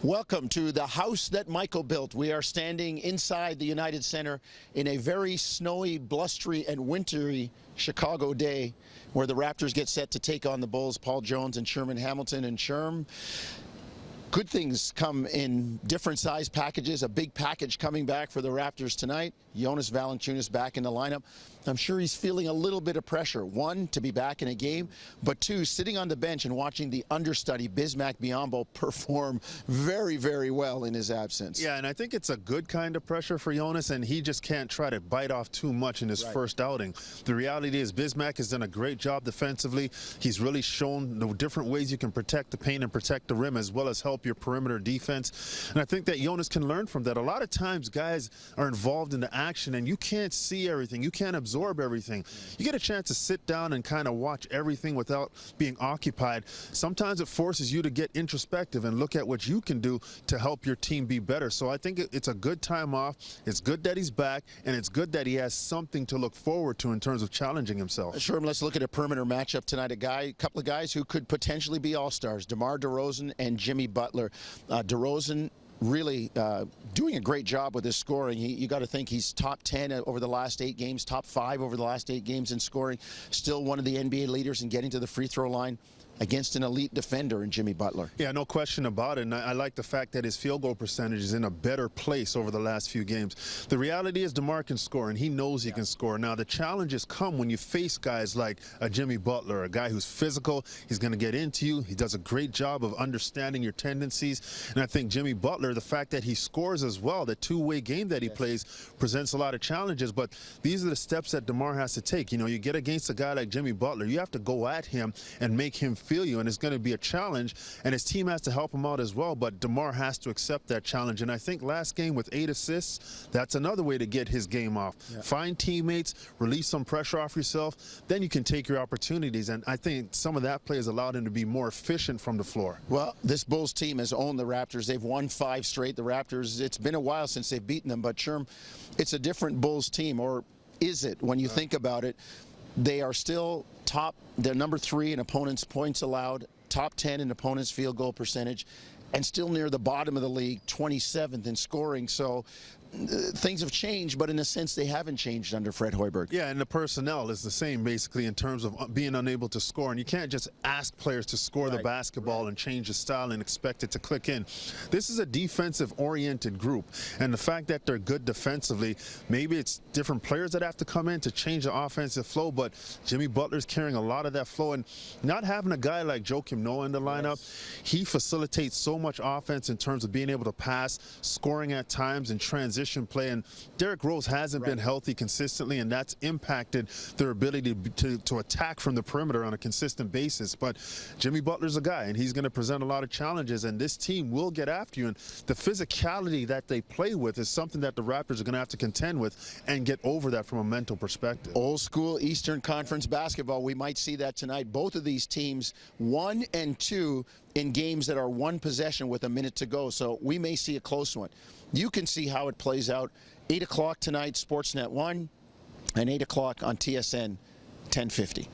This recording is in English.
Welcome to the house that Michael built. We are standing inside the United Center in a very snowy, blustery, and wintry Chicago day where the Raptors get set to take on the Bulls. Paul Jones and Sherman Hamilton. And Sherm, good things come in different size packages. A big package coming back for the Raptors tonight. Jonas Valanciunas back in the lineup. I'm sure he's feeling a little bit of pressure. One, to be back in a game, but two, sitting on the bench and watching the understudy, Bismack Biyombo, perform very, very well in his absence. Yeah, and I think it's a good kind of pressure for Jonas, and he just can't try to bite off too much in his first outing. The reality is Bismack has done a great job defensively. He's really shown the different ways you can protect the paint and protect the rim, as well as help your perimeter defense. And I think that Jonas can learn from that. A lot of times guys are involved in the action, and you can't see everything. You can't absorb everything. You get a chance to sit down and kind of watch everything without being occupied. Sometimes it forces you to get introspective and look at what you can do to help your team be better. So I think it's a good time off. It's good that he's back, and it's good that he has something to look forward to in terms of challenging himself. Sure, let's look at a perimeter matchup tonight. A couple of guys who could potentially be all-stars, DeMar DeRozan and Jimmy Butler. DeRozan really doing a great job with his scoring. You got to think he's top 10 over the last 8 games, top 5 over the last 8 games in scoring. Still one of the NBA leaders in getting to the free throw line against an elite defender in Jimmy Butler. Yeah, no question about it. And I like the fact that his field goal percentage is in a better place over the last few games. The reality is DeMar can score, and he knows he can score. Now, the challenges come when you face guys like a Jimmy Butler, a guy who's physical. He's going to get into you. He does a great job of understanding your tendencies. And I think Jimmy Butler, the fact that he scores as well, the two-way game that he plays, presents a lot of challenges. But these are the steps that DeMar has to take. You know, you get against a guy like Jimmy Butler, you have to go at him and make him feel you, and it's going to be a challenge, and his team has to help him out as well, but DeMar has to accept that challenge. And I think last game with 8 assists, that's another way to get his game off. Find teammates, release some pressure off yourself, then you can take your opportunities, and I think some of that play has allowed him to be more efficient from the floor. Well, this Bulls team has owned the Raptors. They've won 5 straight. The Raptors, it's been a while since they've beaten them, but Sherm, it's a different Bulls team, or is it when you think about it? They are still top, they're number 3 in opponents' points allowed, top 10 in opponents' field goal percentage, and still near the bottom of the league, 27th in scoring. So things have changed, but in a sense they haven't changed under Fred Hoiberg. Yeah, and the personnel is the same basically in terms of being unable to score. And you can't just ask players to score the basketball and change the style and expect it to click in. This is a defensive-oriented group, and the fact that they're good defensively, maybe it's different players that have to come in to change the offensive flow, but Jimmy Butler's carrying a lot of that flow, and not having a guy like Joakim Noah in the lineup, he facilitates so much offense in terms of being able to pass, scoring at times, and transition play. And Derrick Rose hasn't been healthy consistently, and that's impacted their ability to attack from the perimeter on a consistent basis. But Jimmy Butler's a guy, and he's going to present a lot of challenges, and this team will get after you. And the physicality that they play with is something that the Raptors are going to have to contend with and get over that from a mental perspective. Old school Eastern Conference basketball, we might see that tonight. Both of these teams 1 and 2 in games that are 1 possession with a minute to go, so we may see a close one. You can see how it plays out. 8 o'clock tonight, Sportsnet 1, and 8 o'clock on TSN 1050.